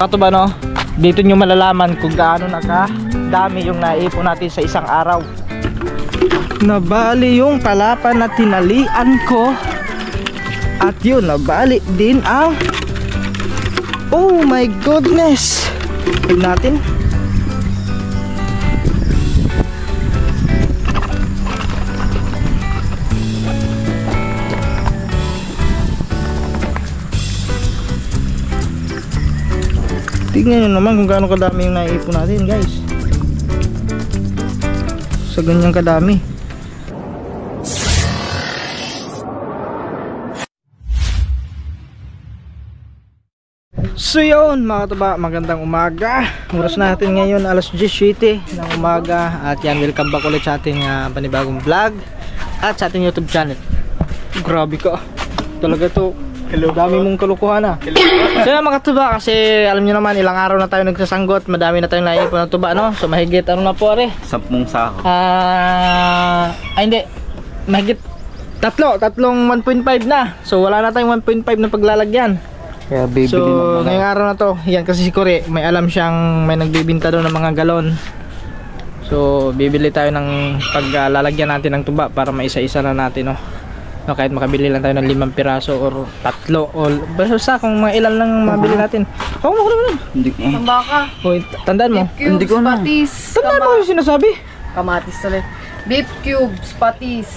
Ito ba no? Dito nyo malalaman kung gaano nakadami yung naipon natin sa isang araw. Nabali yung palapan na tinalian ko. At yun, nabali din ang... Oh my goodness! Tignan natin. Tignan nyo naman kung gaano kadami yung naipon natin, guys. Sa ganyang kadami. So yun mga katuba, magandang umaga. Oras natin ngayon alas 10:07 ng umaga. At yan, welcome back ulit sa ating panibagong vlog at sa ating YouTube channel. Grabe ka, talaga to. Dami mong kalukuhan ah. So yan mga katuba, kasi alam nyo naman ilang araw na tayo nagsasanggot. Madami na tayong naipon ng tuba, no? So mahigit ano na po are? 10 sako. Hindi, mahigit tatlong 1.5 na. So wala na tayong 1.5 na paglalagyan. Kaya bibili so ngayong araw na to, yan kasi si Kore, may alam siyang may nagbibinta doon ng mga galon. So bibili tayo ng paglalagyan natin ng tuba para maisa-isa na natin, no? No, kahit makabili lang tayo ng 5 piraso or 3 o basta kung mga ilan lang mabili natin. Oo, mo naman. Hindi ko. Tambaka. Hoy, tandaan mo. Hindi ko na. Patis. Tandaan mo yung sinasabi. Kamatis ulit. Beef cubes, patis,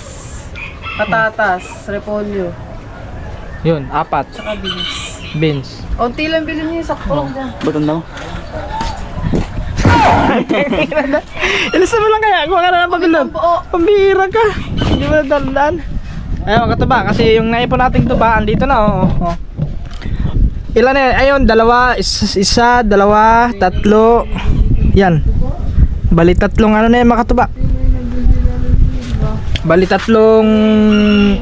patatas, repolyo, Yun, 4 tsaka beans. beans. Unti lang bilhin niyo, sakto lang dyan. Ba't daw? Ilista mo lang kaya, kung ka na ng pabilog. Pambihira ka. Hindi mo natandaan. Ayun mga katuba, kasi yung naipon nating tuba andito na, oh. Ilan na yan? Ayun, isa, dalawa, tatlo. Yan. Bali tatlong ano na yan mga katuba. Bali tatlong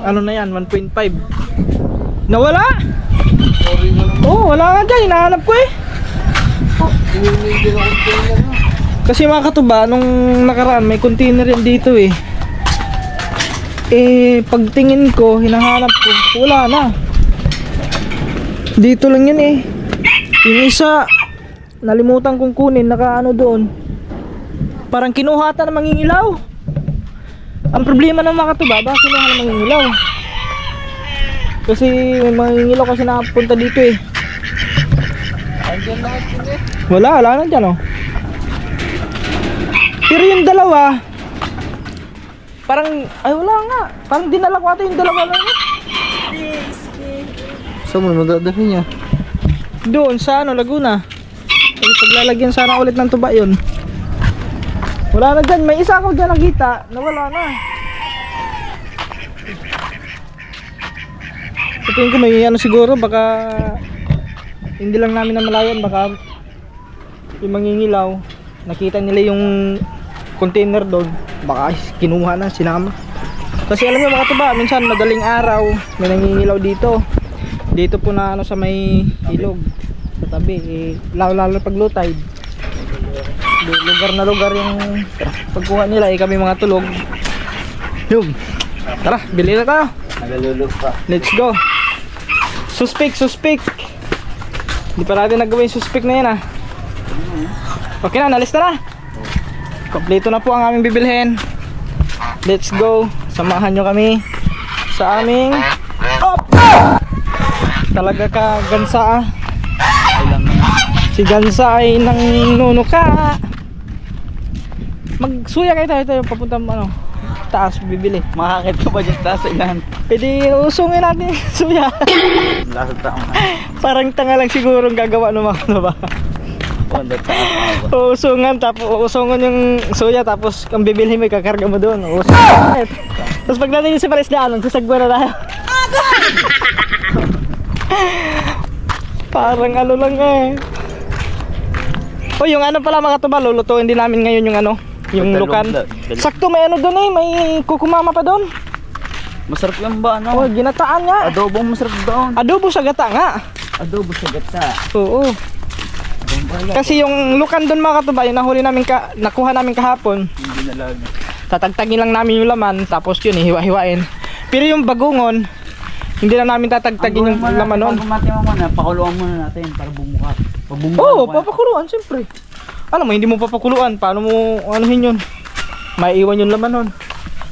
ano na yan, 1.5. Nawala? Oh, wala nga dyan, hinahanap ko eh. Kasi mga katuba, nung nakaraan may container yan dito eh. Pagtingin ko, hinahanap ko, wala na. Dito lang yun eh. Yung isa, nalimutan kong kunin, nakaano doon. Parang kinuhatan na mangingilaw. Ang problema ng mga katuba, bakit kinuha na mangingilaw? Kasi may mangingilaw kasi nakapunta dito eh. Wala na dyan oh. Pero yung dalawa, parang, ay wala nga. Parang dinala ko ata yung dalawa lang. Saan mo madadali niya? Doon sa ano, Laguna. Kasi paglalagyan sana ulit ng tuba yun. Wala na dyan. May isa ako dyan nakita na wala na. Sa tingin ko may ano siguro, baka hindi lang namin namalayan, baka yung mangingilaw, nakita nila yung container doon, baka kinuha na, sinama. Kasi alam nyo mga tuba, minsan madaling araw may nangingilaw dito. Dito po na ano sa may ilog sa tabi, lalo pag low tide. Lugar na lugar yung pagkuha nila, kami mga tulog. Yun, tara, bili na tayo. Nagalulog pa. Let's go. Suspect. Hindi pa natin nagawin yung suspect na yan ah. Okay na, nalis na. Kompleto na po ang aming bibilhin. Let's go. Samahan nyo kami sa aming talaga ka gansa ah. Si gansa ay nang ka. Magsuya kayo tayo papunta ano, taas bibili. Makakit ka ba dyan taas sa inahan? Pwede usungin natin suya. Lasad taong Parang tanga lang siguro ang gagawa ng mga ano ba. Usungan, tapos usungan yung suya, tapos ang bibilhin mo kakarga mo doon. Usungan. Tapos pag natin yung sa parisdaan, sasagwa na tayo. Parang ano lang eh. O yung ano pala mga tuba, lulutuin din namin ngayon yung ano, yung lukan. Sakto may ano doon eh, may kukumama pa doon. Masarap yan ba ano? Oh, ginataan nga. Adobong masarap doon. Adobo sa gata nga. Adobo sa gata. Oo. Kasi yung lukan doon mga katuba, yung nahuli namin nakuha namin kahapon. Hindi na lang. Tatagtagin lang namin yung laman, tapos yun hiwa-hiwain. Pero yung bagungon, Hindi na namin tatagtagin yung laman nun. Pag umati mo muna, pakuluan muna natin para bumuka. Pag bumuka, Oo, papakuluan, siyempre. Alam mo, hindi mo papakuluan. Paano mo anuhin yun? Maiiwan yung laman nun.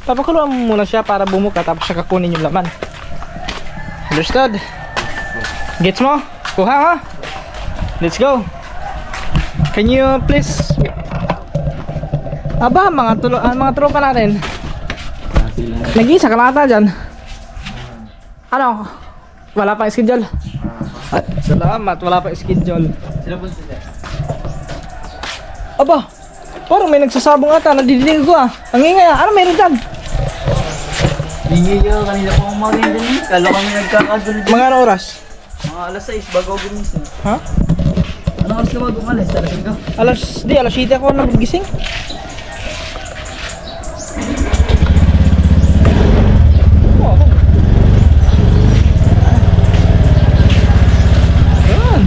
Papakuluan mo muna siya para bumuka, tapos siya kakunin yung laman. Understood? Gets mo? Kuha ha? Let's go. Can you please... Aba, mga tropa natin. Nag-iisa ka nata dyan. Ano? Wala pang schedule? Salamat, wala pang schedule. Sila po sila. Aba, parang may nagsasabong ata. Nadidinig ko ah. Ang ingay ah. Ano meron dyan? Hindi nyo, kanina po umaga yun din. Kala kami nagkakadulid. Mga ano oras? Mga alas 6 bago ako gumising. Ha? Anong oras ka bago umalis? Alas 7 ako nagising. Oh, okay. Ayan.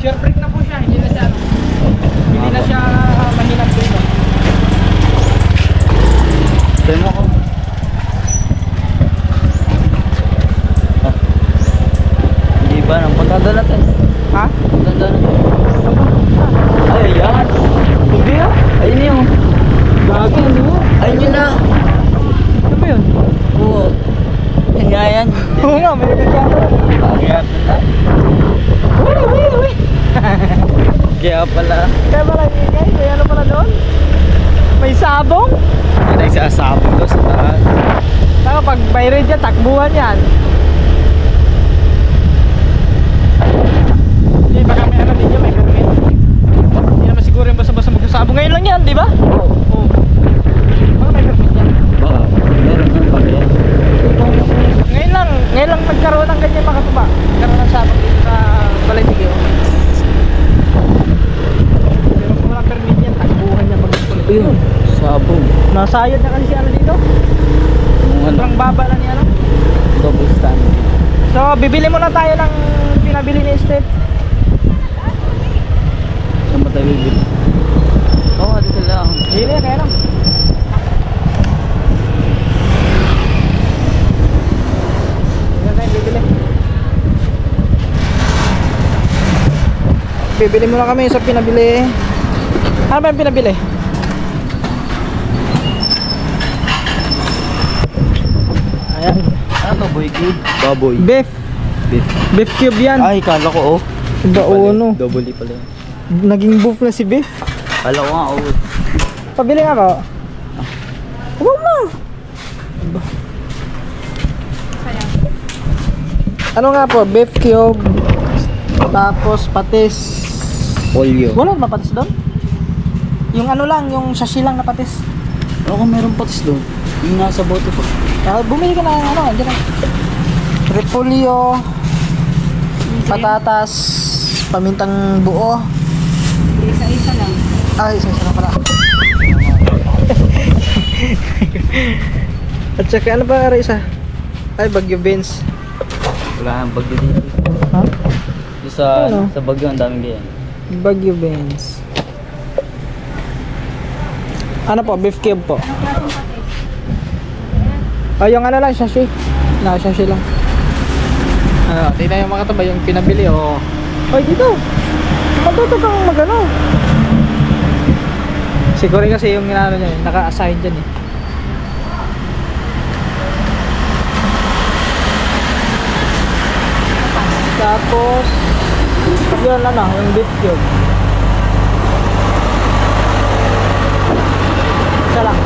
Sure break na po siya. Hindi na siya mahinap dito. Tayo mo ako. Hindi ba? Ang pagkanda natin. Ha? Pagkanda natin. Ay, ayan. Hindi ah. Ayun yun. Gagi, hindi mo. Ayun yun na. Ano ba yun? Oo. Yan nga yan. Oo nga, may nagkakata. Kaya pala. Uy. Kaya pala. Kaya pala ingay, may ano pala doon? May sabong? May nagsasapon doon sa taas. Saka pag bayrid yan, takbuhan yan. Hindi, baka may ano din yun, may permit. Hindi naman siguro yung basta-basta magsasabong. Ngayon lang yan, di ba? Oo. Baka may permit yan. Baka. Meron yan pala yan. Ngayon lang nagkaroon ng ganyan mga katuba. Nagkaroon ng sabong dito sa Balay-Tigyo. Pero kung walang permit yan, takbuhan yan mag-ulit. Ayun. Sabong. Nasayad na kasi si ano dito. Sobrang baba na ni ano. Double stand. So, bibili muna tayo ng pinabili ni Steph. Saan ba tayo bibili? Oo, dito lang. Bili, kaya lang. Saan tayo bibili? Bibili muna kami sa pinabili. Ano ba yung pinabili? Ayan. Ano, boy cube? Baboy. Beef. Beef. Beef cube yan. Ay, kala ko, oh. Iba o ano. Double E pala yun. Naging beef na si Beef. Kala ko nga, oh. Pabili nga ako. Huwag mo. Ano nga po? Beef cube. Tapos patis. Polio. Wala ba patis doon? Yung ano lang, yung sashi lang na patis. Ako meron patis doon. Yung nasa bote po. Bumili ka na ano, dyan lang. Repolyo, patatas, pamintang buo. Isa-isa lang. Ay, isa-isa na pala. At saka ano ba isa? Ay, Bagyo beans. Wala nang bagyo dito. Ha? Yung sa, Ano? sa bagyo, ang daming ganyan. Bagyo beans. Ano po? Beef cube po. Ay, yung ano lang, sashi. Sashi lang. Ano, tingnan yung mga katuba, yung pinabili, oh. Ay, dito. Matuto kang magano. Siguro kasi yung ginano niya, naka-assign dyan eh. Tapos, yun ano, yung beef cube. Isa lang.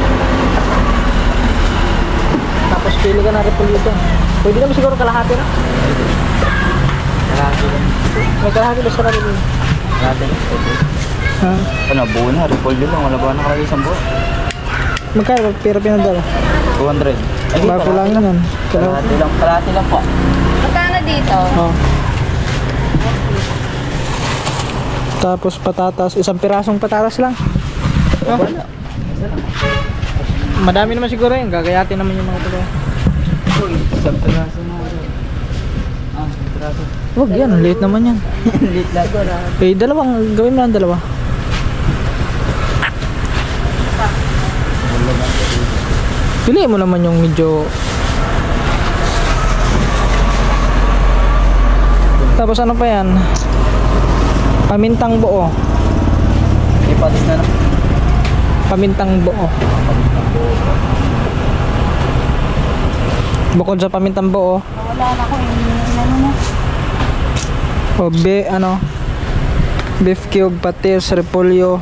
Tapos pili ka ng repolyo dyan. Pwede naman siguro kalahati na. Kalahati lang. May kalahati ba sa nabili? Kalahati lang. Ha? Ano, buo na. Repolyo lang. Wala ba nakalagay isang buo? Magkano pera pinadala? 200. Ay, Bago lang yan. Kalahati lang. Kalahati lang po. Magkano dito? Oh. Tapos patatas, isang pirasong patatas lang. Oh. Madami naman siguro yun, gagayatin naman yung mga ito. Isang piraso na. Ah, isang piraso. Wag yan, late naman yan. Late lang ko na. Okay, gawin mo lang dalawa. Wala. Pili mo naman yung medyo. Tapos ano pa yan? Pamintang buo. Ipatis na na. Pamintang buo. Bukod sa pamintang buo. Wala na ko inano mo. O beef cube, patis, repolyo.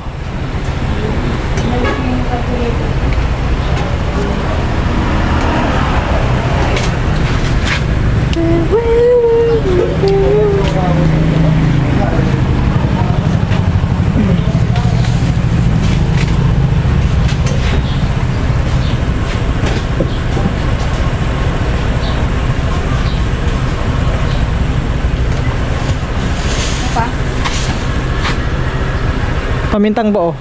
Pamintang buo.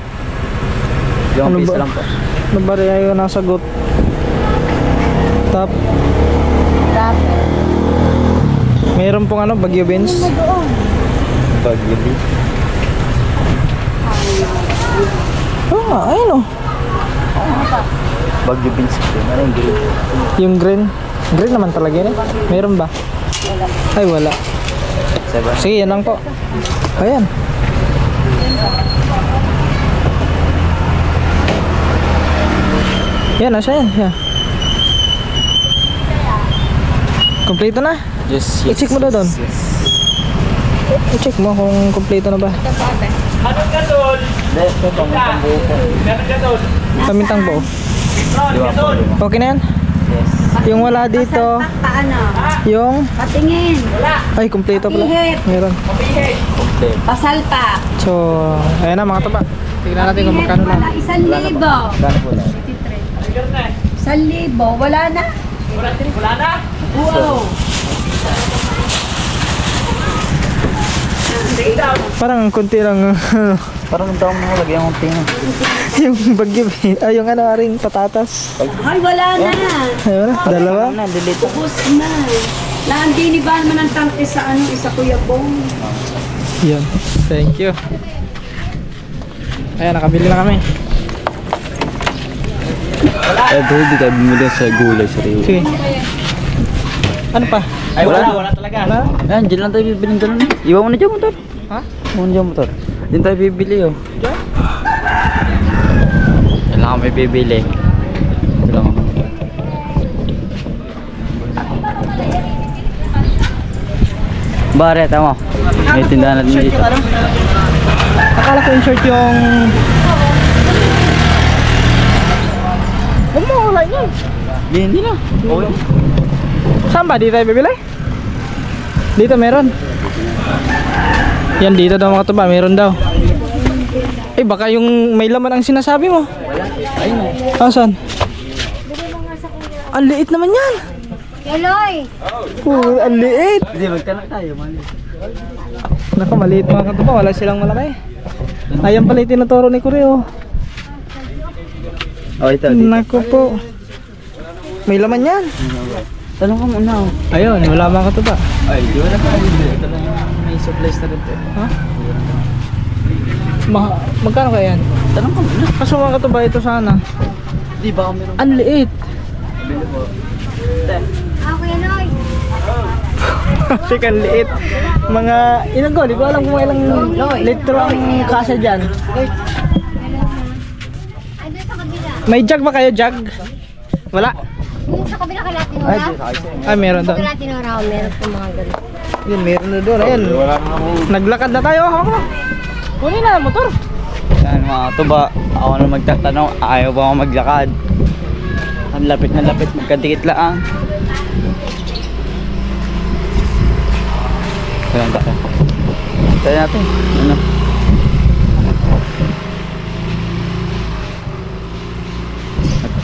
Yung Ano piso ba? lang po. Ano ba rin yung nasagot? Tap. Mayroon pong Bagyo beans. Bagyuli. Ayun o. Bagyo beans po. Ano yung green? Yung green. Green naman talaga yun eh. Mayroon ba? Ay wala. Seven. Sige, yan lang po. Ayan. Yan, nasa yan. Yan. Kompleto na. Yes, I-check mo daw doon. Yes. I-check mo kung kompleto na ba. Hindi, ito pamintang buo po. Pamintang buo. Di ba po? Okay na yan? Yes. Yung wala dito, Paano? yung... Patingin. Ay, kompleto pala. Meron. Complete. Pasalpa. So, ayan na mga taba. Tignan natin kung magkano lang. Wala, 1,000. Gano'n po na? 1,000. Wala na. Wala na? Wow. Parang konti lang. Parang ang tawag mo lagyan kong tingin. Yung bagyo. Ay, yung aring patatas. Ay, wala na. Ayun na, dalawa. Na, delete. Ubus na. Naandinibahan mo ng tangke sa isa Kuya Bong. Yan. Thank you. Ayan, nakabili na kami. Eh, bro, di tayo bumili sa gulay sa Rio. Sige. Ano pa? Ay, wala talaga. Wala? Ayan, dyan lang tayo bibili ng ganun. Iwan mo na dyan motor. Ha? Iwan mo dyan motor. Dyan tayo bibili oh. Diyan? Yan lang kami bibili. Ito lang ako. Bare, tama. May tindahan natin dito. Akala ko insert yung... Huwag mo, wala yun. Hindi na. Okay. Saan ba? Dito tayo bibili? Dito meron. Yan dito daw mga tuba, meron daw. Eh baka yung may laman ang sinasabi mo. Ayun oh. Asan? Ang liit naman yan. Eloy! Ang liit. Hindi, magkanak tayo. Mali. Naku, maliit mga katuba, wala silang malaki. Ayan pala yung tinuturo ni Kureo. Oh, ito. Dito. Naku po. May laman yan. Tanong ka muna oh. Ayun, wala mga katuba. Ay, di wala tayo. Ito lang yung may supplies na rin. Ha? Magkano kaya yan? Tanong ka muna. Kaso mga katuba, ito sana. Di ba kami meron? Ang liit. Bili mo. Ako Eloy! Teka, ang liit. Mga, ilang ko, di ko alam kung ilang litro ang kasya dyan. Ay, doon sa kabila. May jug ba kayo, jug? Wala. Doon sa kabila kay Latinora. Ay, meron doon. Kay Latinora, meron po mga ganun. Yun, meron na doon. Ayan. Naglakad na tayo. Ako. Kunin na, motor. Yan mga tuba. Ako na magtatanong. Ayaw ba ako maglakad? Ang lapit na lapit. Magkadikit lang. Kailan tayo? Tayo natin. Ano?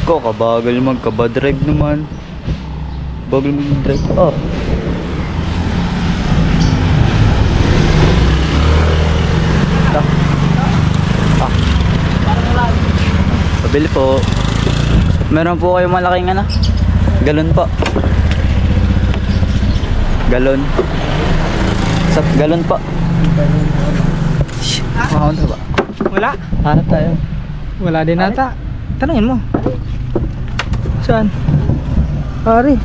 Ako, kabagal magkabadrive naman. Bagal mag-drive. Oh. Pabili po. Meron po kayo malaking galon po. Galon. Galon po. Mahal ba? Wala. Hanap tayo. Wala din ata. Tanungin mo. Saan? Ari,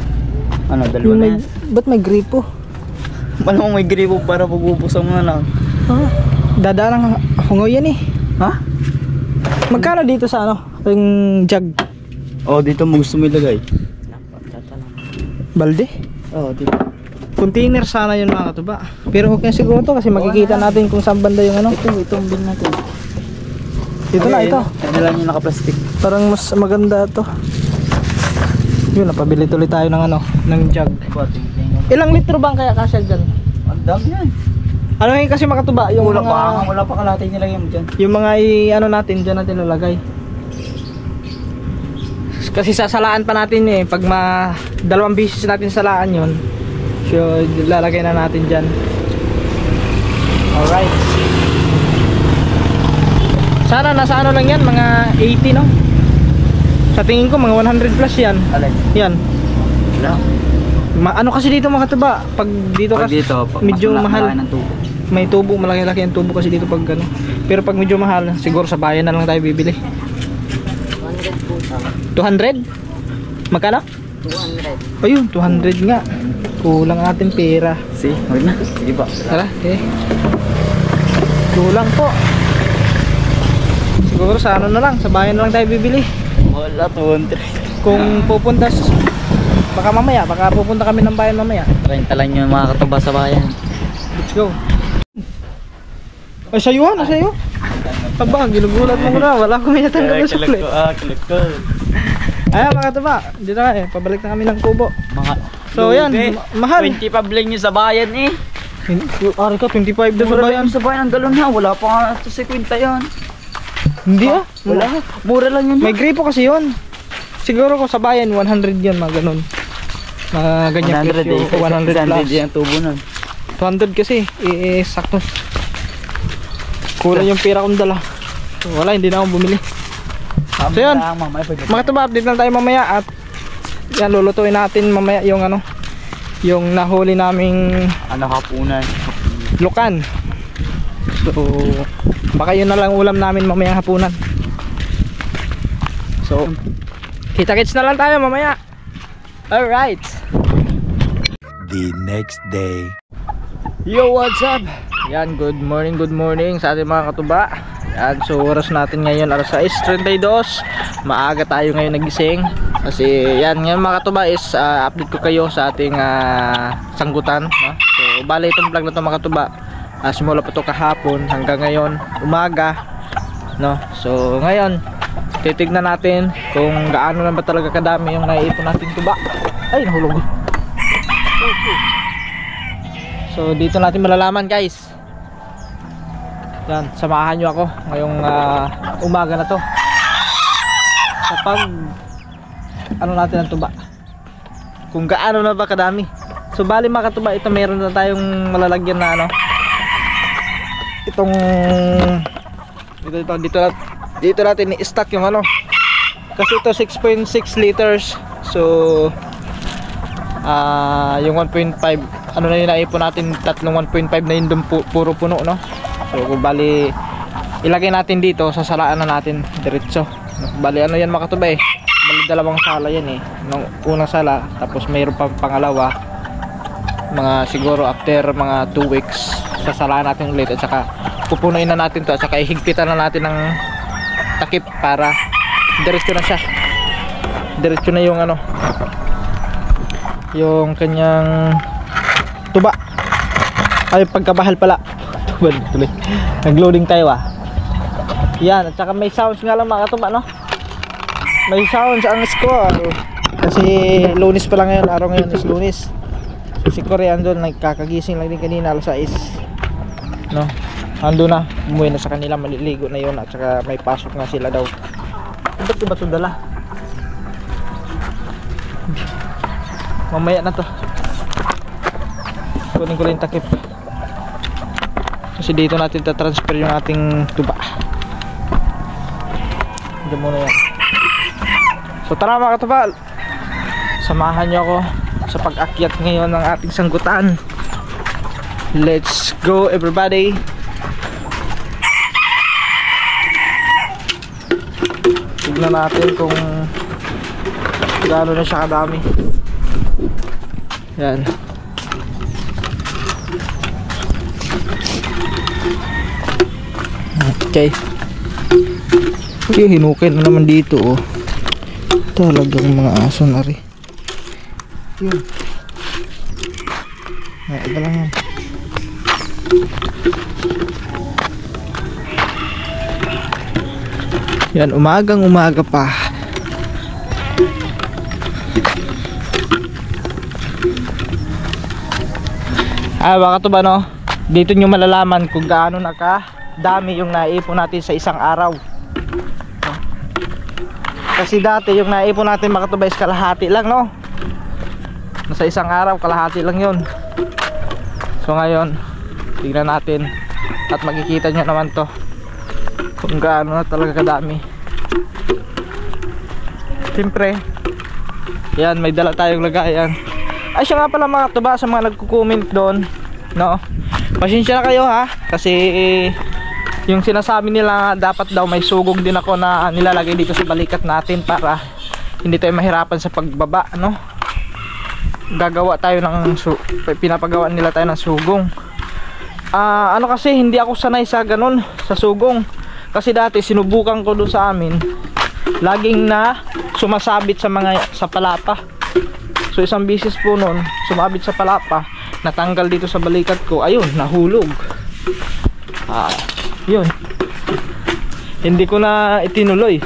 Ano, dalawa yung na may, yan. ba't may gripo? Paano may gripo para pagbubusan mo na lang? Ah, dadaan ang hungaw yan eh. Ha? Magkano dito sa ano? Yung jug? Oh, dito mo gusto mo ilagay. Balde? Oh, dito. Container sana yun mga katuba. Pero okay siguro to kasi makikita natin kung saan banda yung ano. Itong bin natin. Dito na ito. Yan na lang yung naka-plastic. Parang mas maganda to. Yun, napabili tuloy tayo ng ano, ng jug. Ilang litro ba ang kaya kasya dyan? Ang dami yan. Ano yun kasi makatuba? Yung mga, Wala pa kalahati nilagay mo dyan. yung mga ano natin, dyan natin lalagay. Kasi sasalaan pa natin eh. Pag dalawang beses natin salaan yun, so lalagay na natin dyan. Alright. Sana nasa ano lang yan, mga 80 no? Sa tingin ko mga 100 plus yan. Alay. Yan. Wala. Ano kasi dito mga katuba? Pag dito Pag kasi dito, medyo mahal. ng tubo. May tubo, malaki-laki ang tubo kasi dito pag ano. Pero pag medyo mahal, siguro sa bayan na lang tayo bibili. 200? Magkano? 200. Ayun, 200 nga. Kulang ating pera. See, wag na. Sige ba? Tara, kulang po. Siguro sa ano na lang, sa bayan na lang tayo bibili. Wala, 200. Kung pupunta baka mamaya, baka pupunta kami ng bayan mamaya. 30 lang yung mga katuba sa bayan. Let's go. Ay, sa'yo ha? Nasa'yo? Aba, ginugulat mo na. Wala akong minatanda na sukli. Kulit ko. Ayan mga katuba, dito na eh. Pabalik na kami ng kubo. Mga So yan, mahal. 20 pabling nyo sa bayan eh. Ari ka, 25 doon sa bayan. Sa bayan, ang galon na. Wala pa nga sa 50 yan. Hindi ah. Wala. Mura lang yun. May gripo kasi yun. Siguro kung sa bayan, 100 yun, mga ganun. Mga ganyan 100 presyo, eh. 100 plus. 100 yung tubo nun. 200 kasi, sakto. Kulang yung pera kong dala. So, wala, hindi na akong bumili. So yun, mga tuba, update lang tayo mamaya at yan, lulutuin natin mamaya yung ano, yung nahuli naming Ano, hapunan. lukan. So, baka yun na lang ulam namin mamaya hapunan. So, kita-kits na lang tayo mamaya. Alright. The next day. Yo, what's up? Yan, good morning sa ating mga katuba. Yan, so oras natin ngayon alas 6:32. Maaga tayo ngayon nagising. Kasi yan, ngayon mga katuba is update ko kayo sa ating sanggutan, no? So bale itong vlog na to mga katuba, simula pa to kahapon hanggang ngayon umaga, no? So ngayon titignan natin kung gaano na ba talaga kadami yung naiipon nating tuba. Ay, nahulog. So dito natin malalaman guys. Yan, samahan nyo ako ngayong umaga na to kapag ano natin ang tuba, kung gaano na ba kadami. So bali mga katuba, ito meron na tayong malalagyan na ano, itong dito natin i-stack yung ano, kasi ito 6.6 liters. So yung 1.5 ano na yun, naipon natin tatlong 1.5 na yun doon, puro puno, no? So kung bali ilagay natin dito, sasalaan na natin diretso. Bali ano yan mga katuba eh, bali dalawang sala yan eh. Nung unang sala, tapos mayroon pa pangalawa. Mga siguro after mga 2 weeks sasalaan natin ulit, at saka pupunuin na natin to, at saka ihigpitan na natin ng takip para diretso na siya. Diretso na yung ano, yung kanyang tuba. Ay, pagkabahal pala. Tuloy. Nag-loading tayo Yan, at saka may sounds nga lang mga katuba, no? May sounds ang score. Kasi Lunes pa lang ngayon, araw ngayon is Lunes. Si Korean doon, nagkakagising lang din kanina alas 6, no? Ando na, umuwi na sa kanila, maliligo na yun, at saka may pasok na sila daw. Ba't diba ito dala? Mamaya na to. Kunin ko lang yung takip. Kasi dito natin tatransfer yung ating tuba. Diyan muna yan. So tara mga katuba, samahan nyo ako sa pag-akyat ngayon ng ating sanggutan. Let's go everybody. Tignan natin kung gaano na siya kadami. Yan. Okay. Hinukay na naman dito oh. Talagang mga aso na rin. Yun. Iba lang yan. Yan, umagang umaga pa. Baka to ba no? Dito nyo malalaman kung gaano nakadami yung naipon natin sa isang araw. Kasi dati yung naipon natin mga to ba is kalahati lang no? Sa isang araw kalahati lang yun. So ngayon tignan natin at makikita nyo naman to kung gaano na talaga kadami. Siyempre yan, may dala tayong lagayan. Ay siya nga pala mga tuba, sa mga nagko-comment doon no, pasensya na kayo ha, kasi yung sinasabi nila dapat daw may sugong din ako na nilalagay dito sa balikat natin para hindi tayo mahirapan sa pagbaba no. Gagawa tayo ng pinapagawa nila tayo ng sugong. Ano kasi hindi ako sanay sa ganun, sa sugong. Kasi dati sinubukan ko doon sa amin, laging na sumasabit sa palapa. So isang bisis po noon, sumabit sa palapa, natanggal dito sa balikat ko, ayun, nahulog. Yun. Hindi ko na itinuloy.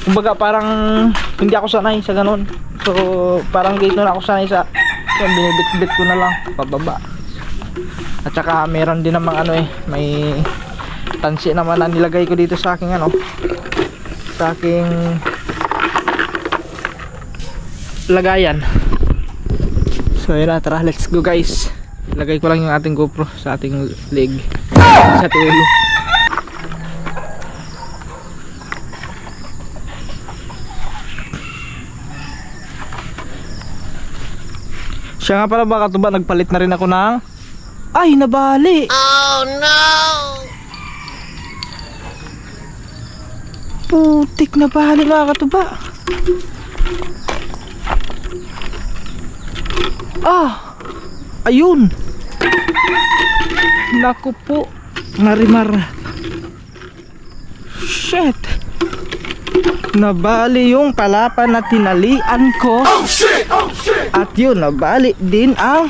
Kumbaga parang hindi ako sanay sa ganun. So parang dito na ako sanay sa yun, binibit-bit ko na lang pababa. At saka meron din namang ano may tansi naman na nilagay ko dito sa aking sa aking lagayan. So yun na, tara, let's go guys. Lagay ko lang yung ating GoPro sa ating leg, sa ating ulo. Siya nga pala baka tuba, nagpalit na rin ako ng ay nabali. Oh no, putik, nabali mga katuba. Ayun. Naku po, marimar. Shit. Nabali yung palapa na tinalian ko. Oh shit, oh shit. At yun, nabali din ang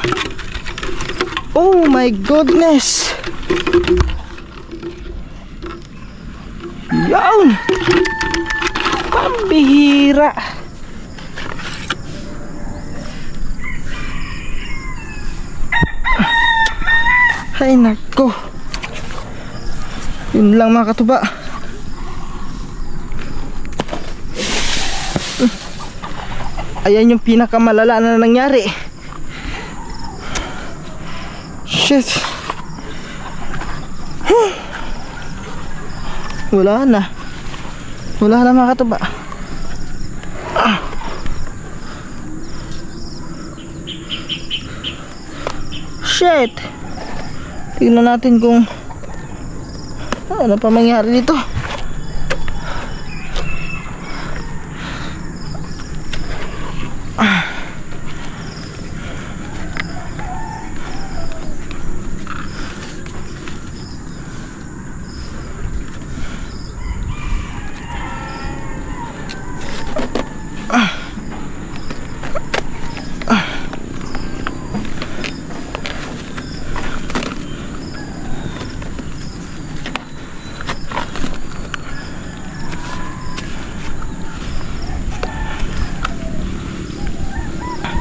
oh my goodness. Yan. Pambihira. Ay nako. Yun lang mga katuba. Ayan yung pinakamalala na nangyari. Shit. Wala na. Wala na mga katuba. Shit. Tingnan natin kung ano pa mangyari dito.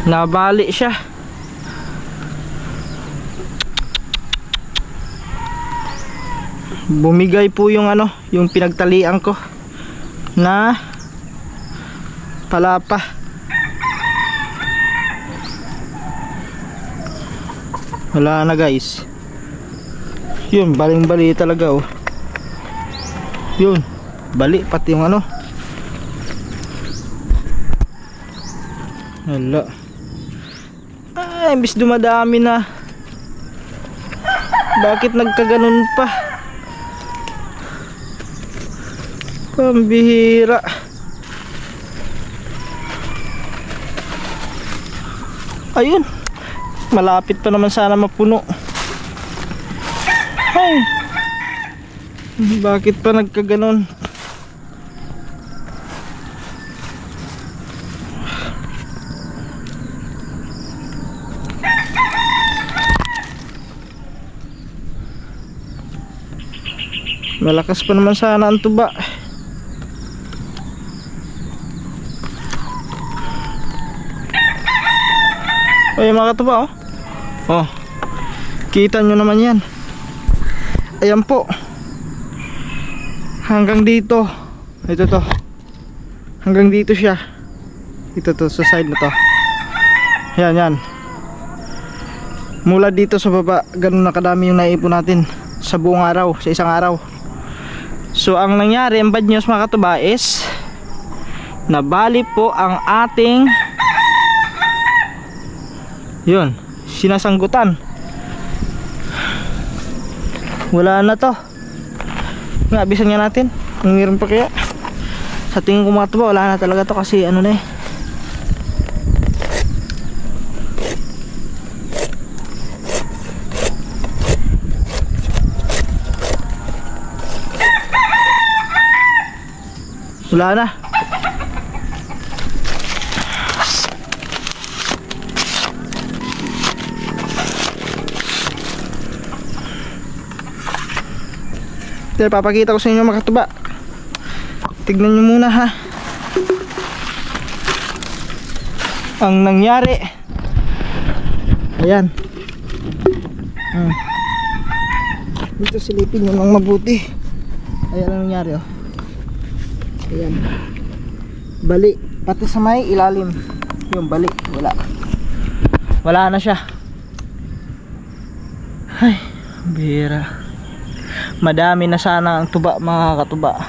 Nabali siya. Bumigay po yung yung pinagtalian ko na palapa. Wala na guys. Yun, baling-bali talaga oh. Yun, bali pati yung Hala. Imbis dumadami na, bakit nagkaganon pa? Pambihira. Ayun. Malapit pa naman sana mapuno. Ay. Bakit pa nagkaganon? Malakas pa naman sana ang tuba. Ay, mga katuba, oh. Oh. Kita nyo naman yan. Ayan po. Hanggang dito. Ito to. Hanggang dito siya. Ito to, sa side na to. Yan, yan. Mula dito sa baba, ganun na kadami yung naipon natin sa buong araw, sa isang araw. So ang nangyari, ang bad news mga katuba is nabali po ang ating yun, sinasanggutan. Wala na to. Nabisan nga natin. Meron pa kaya? Sa tingin ko mga katuba, wala na talaga to kasi ano na eh. Wala na. Dahil papakita ko sa inyo mga katuba. Tignan nyo muna ha. Ang nangyari. Ayan. Dito silipin nyo lang mabuti. Ayan ang nangyari oh. Ayan. Bali. Pati sa may ilalim. Yung bali. Wala. Wala na siya. Ay. Bira. Madami na sana ang tuba mga katuba.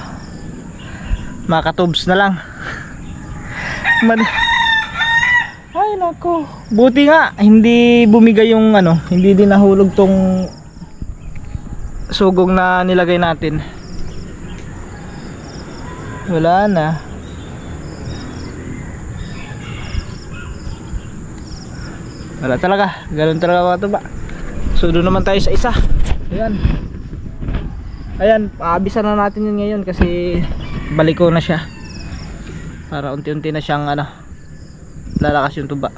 Mga katubs na lang. Ay nako. Buti nga hindi bumigay yung ano, hindi din nahulog tong sugong na nilagay natin. Wala na. Wala talaga. Ganun talaga mga katuba. So doon naman tayo sa isa. Ayan. Ayan, aabisan na natin yun ngayon kasi baliko na siya. Para unti-unti na siyang ano, lalakas yung tuba.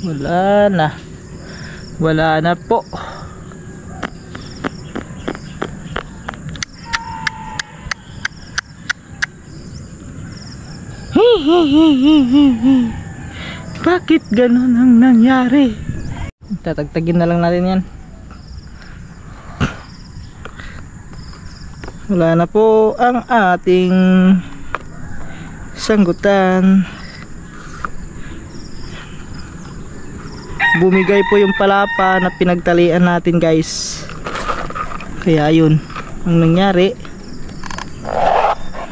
Wala na. Wala na po. Bakit ganun ang nangyari? Tatagtagin na lang natin yan. Wala na po ang ating sanggutan. Bumigay po yung palapa na pinagtalian natin guys. Kaya yun ang nangyari.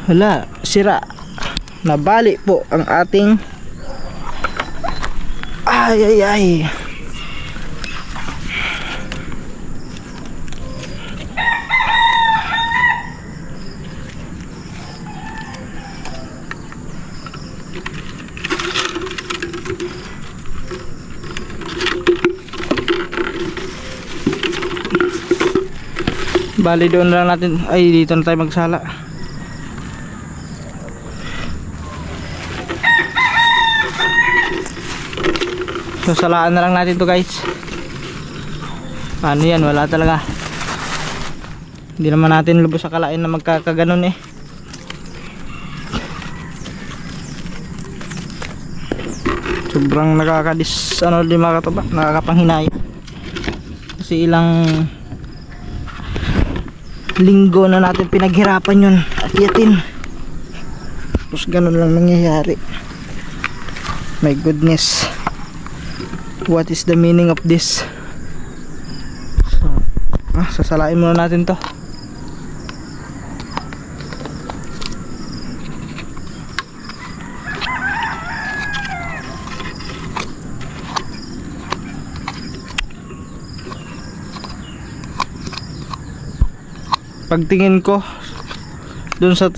Wala, sira. Nabali po ang ating ay. Bali doon lang natin, ay dito na tayo magsala. So salaan na lang natin to guys. Paano yan, wala talaga. Hindi naman natin lubos akalain na magkakaganon eh. Sobrang nakakadis ano din mga katuba, nakakapanghinaya. Kasi ilang linggo na natin pinaghirapan yun at yatin. Tapos ganun lang nangyayari. My goodness. What is the meaning of this? So, sasalain muna natin to. Pagtingin ko dun sa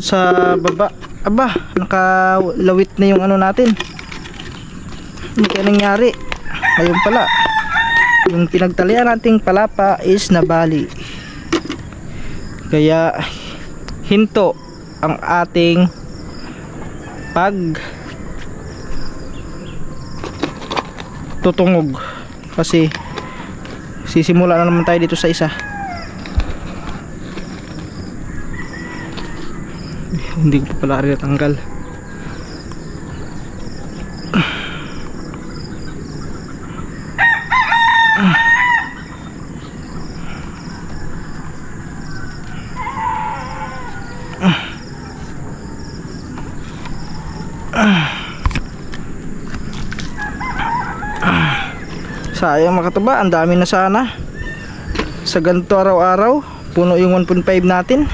baba, aba, nakalawit na yung ano natin, Ano kaya nangyari? Ayun pala, yung pinagtalian nating palapa is nabali. Kaya hinto ang ating pag tutungog kasi sisimula na naman tayo dito sa isa. Hindi ko pa pala rin natanggal. Sayang mga katuba, ang dami na sana. Sa ganito araw-araw, puno yung 1.5 natin.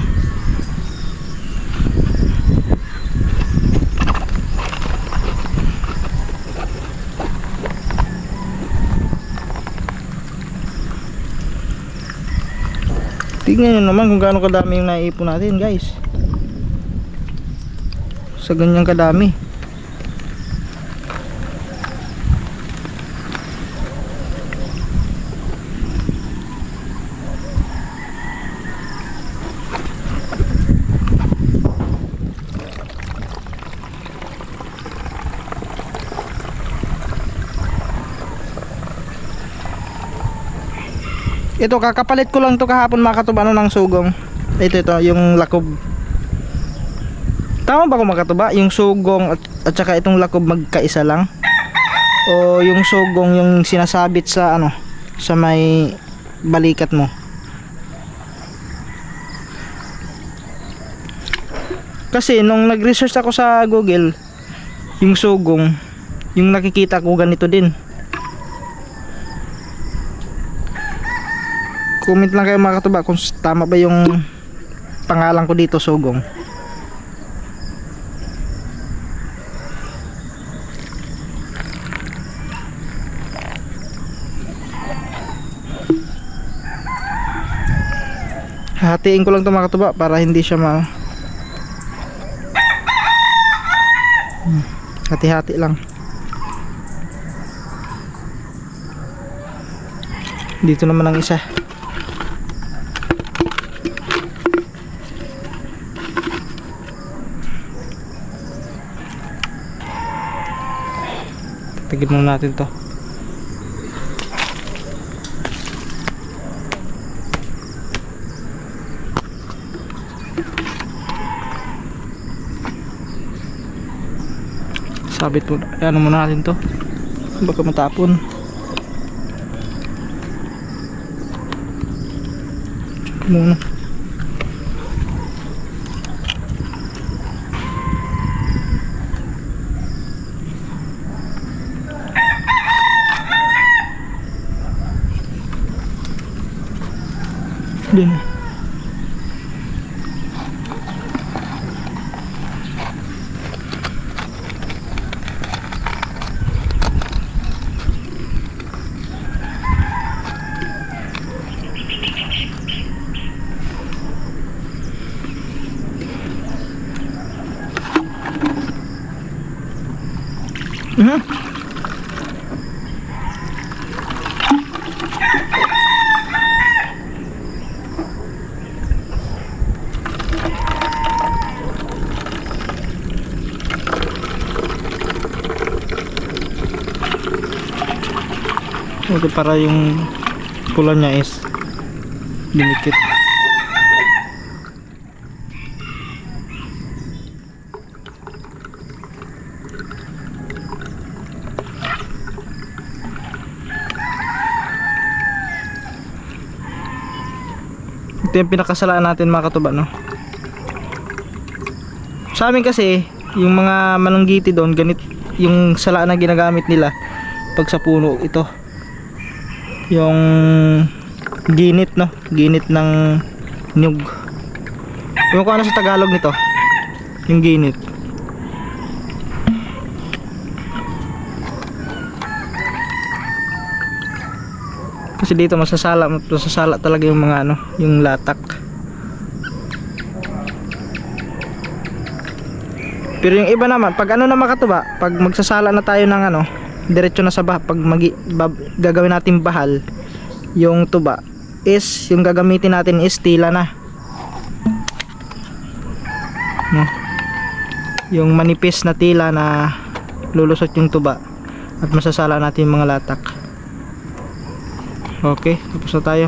Tingnan nyo naman kung gaano kadami yung naiipon natin, guys. Sa ganyang kadami. Ito, kakapalit ko lang to kahapon mga katuba ng sugong. Ito, yung lakob. Tama ba ko mga katuba? Yung sugong at saka itong lakob magkaisa lang? O yung sugong yung sinasabit sa ano, sa may balikat mo? Kasi nung nag-research ako sa Google, yung sugong, yung nakikita ko ganito din. Comment lang kayo mga katuba kung tama ba yung pangalan ko dito, sugong. Hatiin ko lang ito mga katuba para hindi siya hati-hati lang. Dito naman ang isa. Tagin muna natin to. Sabit mo, ano muna natin to, baka matapon. Muna. Din. Ito para yung pula niya is dinikit. Ito yung pinakasalaan natin mga katuba, no? Sa amin kasi yung mga manunggiti doon, ganit yung salaan na ginagamit nila pag sa puno. Ito yung ginit, no? Ginit ng nyug. Yung kung ano sa Tagalog nito, yung ginit. Kasi dito masasala talaga yung mga ano, yung latak. Pero yung iba naman, pag ano na mga katuba, pag magsasala na tayo ng ano, diretso na sa pag gagawin natin bahal yung tuba is yung gagamitin natin is tila na, no? Yung manipis na tila na lulusot yung tuba at masasala natin yung mga latak. Okay, tapos na tayo.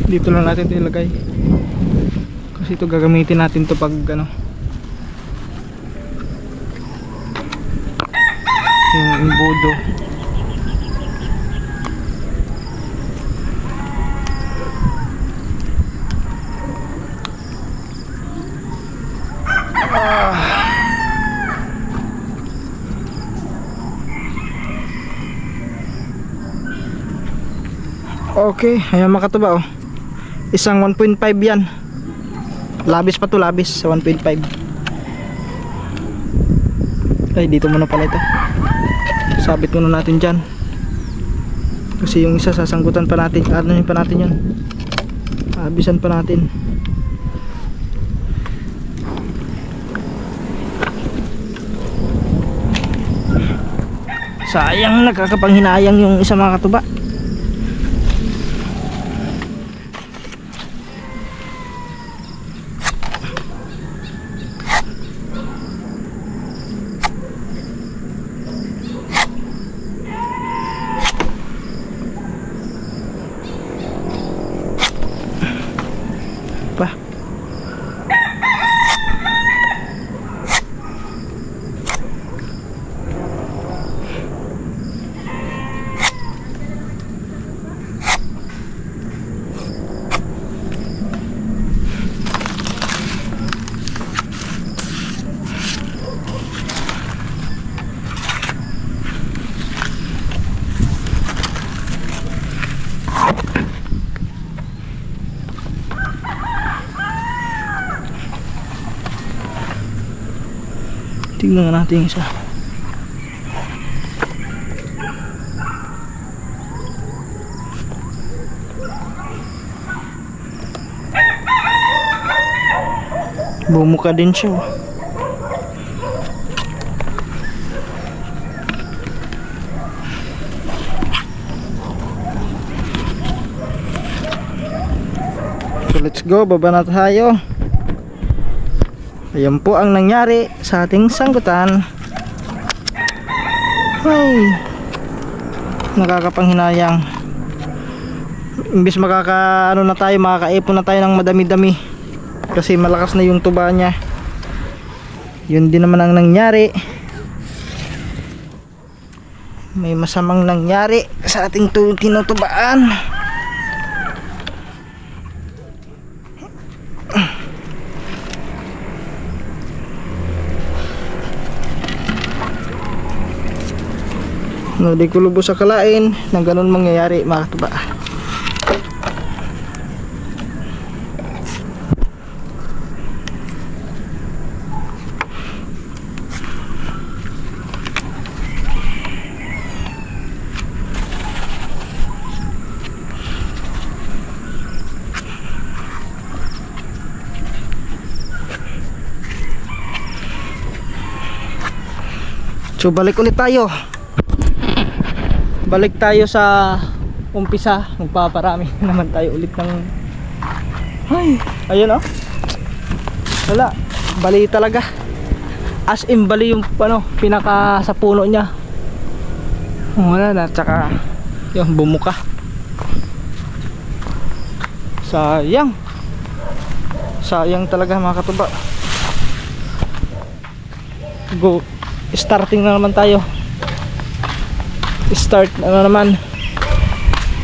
Dito lang natin ito ilagay kasi ito gagamitin natin to pag ano, yung imbudo. Okay, ayan mga katuba, oh. Isang 1.5 yan. Labis pa to, labis sa 1.5. Ay, dito muna pala ito. Sabit muna natin dyan. Kasi yung isa sasangkutan pa natin. Ano pa natin yan? Abisan pa natin. Sayang, nagkakapanghinayang yung isa mga katuba. Pa. Tingnan natin yung isa. Bumuka din siya. So let's go, baba na tayo. Ayan po ang nangyari sa ating sangkutan. Ay, nakakapanghinayang. Imbis makakaano na tayo, makakaipon na tayo ng madami-dami kasi malakas na yung tuba niya. Yun din naman ang nangyari. May masamang nangyari sa ating tinutubaan. No, di ko lubos sa kalain na ganun mangyayari mga katuba. So balik ulit tayo. Balik tayo sa umpisa. Magpaparami naman tayo ulit ng... Ay, ayun oh. Wala, bali talaga. As in bali yung ano, pinaka sa puno niya. Wala na, tsaka yung bumuka. Sayang. Sayang talaga mga katuba. Go. Starting na naman tayo. Start ano naman.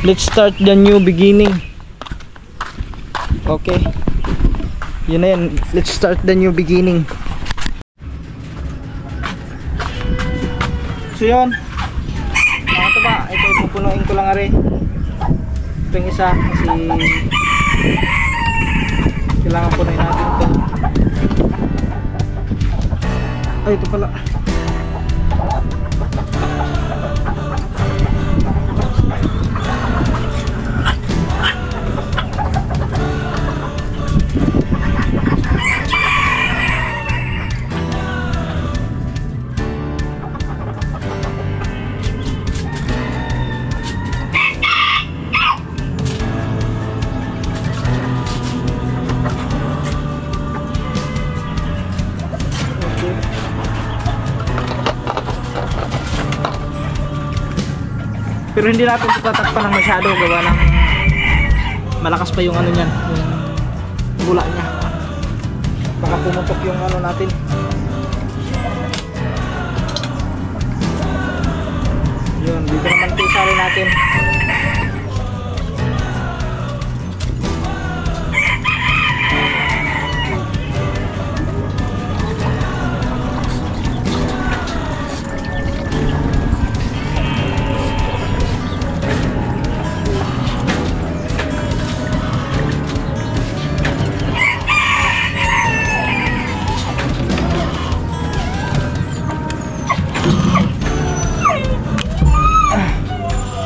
Let's start the new beginning. Okay. Yun na yan. Let's start the new beginning. So yun, mga katuba, ito pupunuin ko lang nga rin. Ito yung isa kasi kailangan punuin natin ito. Ay, ito pala. Pero hindi natin ito tatakpan ng masyado, gawa ng malakas pa yung ano niyan, yung bula niya. Baka pumutok yung ano natin. Yun, dito naman ito isali natin.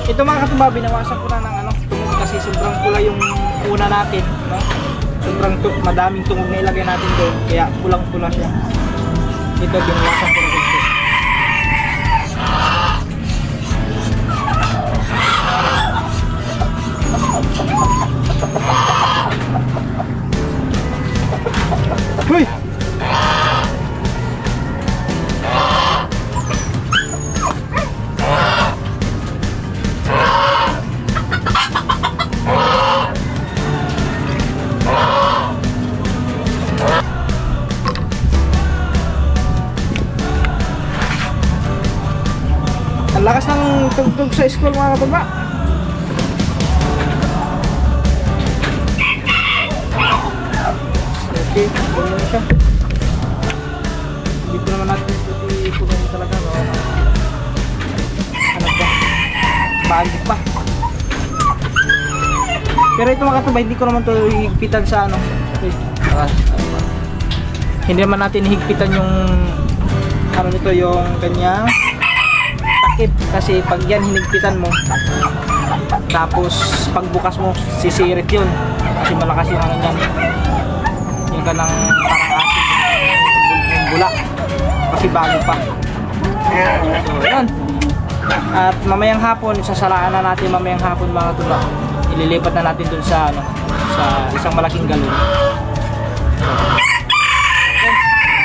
Ito mga katuba, binawasan ko na ng ano, tungog kasi sobrang pula yung una natin, no? Sobrang madaming tungog na ilagay natin doon, kaya pulang-pula siya. Ito binawasan ko na dito. Hoy! Ang lakas ng tugtog sa school mga katuba. Okay, ganyan na siya. Dito naman natin pupunin talaga. No? Ano ba? Bagit pa. Pero ito mga katuba, hindi ko naman ito higpitan sa ano. Okay. Hindi naman natin higpitan yung ano nito, yung kanyang takip, kasi pag yan hinigpitan mo tapos pagbukas mo sisirit yun kasi malakas yung ano yan, yung kanang parang asin yung bula kasi bago pa. So yun, at mamayang hapon sasalaan na natin, mamayang hapon mga tuba ililipat na natin dun sa ano, sa isang malaking galon.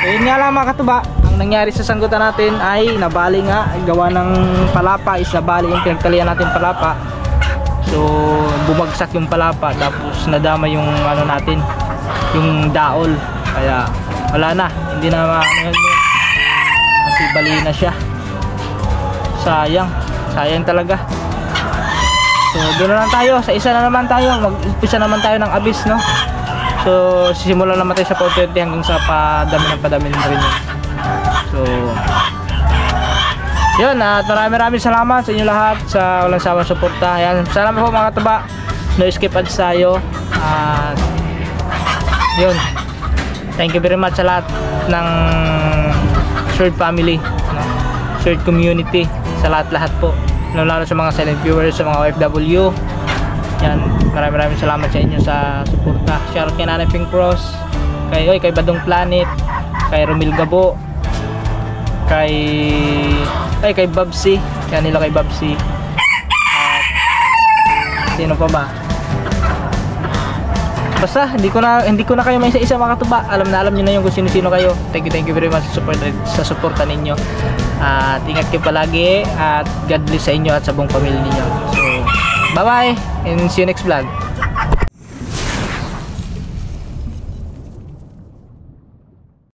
Ayun nga lang mga katuba, ang nangyari sa sanggutan natin ay nabali nga, gawa ng palapa is nabali yung pinagtalian natin palapa. So bumagsak yung palapa, tapos nadama yung ano natin, yung daol, kaya wala na, hindi na maano yun kasi bali na siya. Sayang talaga. So doon na lang tayo, sa isa na naman tayo, mag-umpisa naman tayo ng abis, no? So simulan naman tayo sa 420 hanggang sa padami na rin yun. So yun, at maraming salamat sa inyo lahat sa walang sawang suporta. Ayan, salamat po mga katuba, no skip ads tayo. At yun, thank you very much sa lahat ng shared family, no? Shared community, sa lahat po, lalo sa mga silent viewers, sa mga OFW. Yan, maraming salamat sa inyo sa suporta. Shoutout kay Nanay Pink Cross, kay Badong Planet, kay Romil Gabo, kay Babsi, kaya nila kay Babsi. At sino pa ba? Basta hindi ko na kayo may isa-isa mga katuba. Alam niyo na yung kung sino-sino kayo. Thank you very much sa suporta ninyo. At ingat kayo palagi, at God bless sa inyo at sa buong pamilya ninyo. So bye bye and see you next vlog.